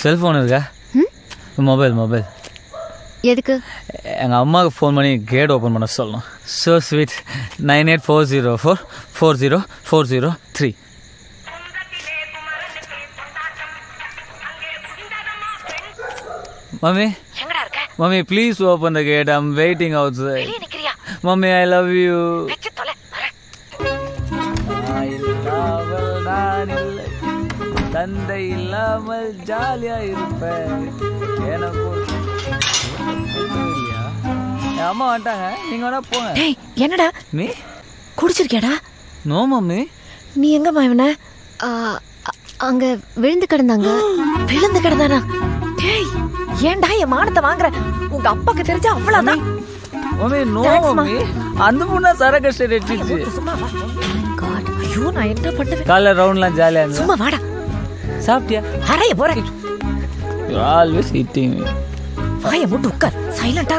Cellphone இருக்கா? Mobile எதுக்கு? எங்கள் அம்மாவுக்கு ஃபோன் பண்ணி கேட் ஓப்பன் பண்ண சொல்லணும். So sweet. 9840440403. Mommy, please open the gate. I'm waiting outside. Mommy, I love you. தந்தை இல்லாமல் ஜாலியா இருப்பேன். எனக்கு அம்மா வந்துட்டாங்க, நீங்க வேணா போங்க. என்னடா நீ குடிச்சிருக்கியாடா? No mummy. நீ எங்கம்மா இவன? அங்க விழுந்து கிடந்தாங்க. விழுந்து கிடந்தானா? டேய் ஏன்டா என் மானத்தை வாங்குற? உங்க அப்பாக்கு தெரிஞ்சா அவ்வளவுதான். மம்மி நோ மம்மி, அந்த பொண்ணா சரக்கு அடிச்சிச்சு. காட், ஐயோ நான் என்ன பண்ணுவேன்? காலைல ரவுண்ட்லாம் ஜாலியா இருந்துச்சு. சும்மா வாடா. சாப்பிட்டியா? அறைய போறேன். You always eating me. வாயை மூட்டு உட்கார். சைலண்டா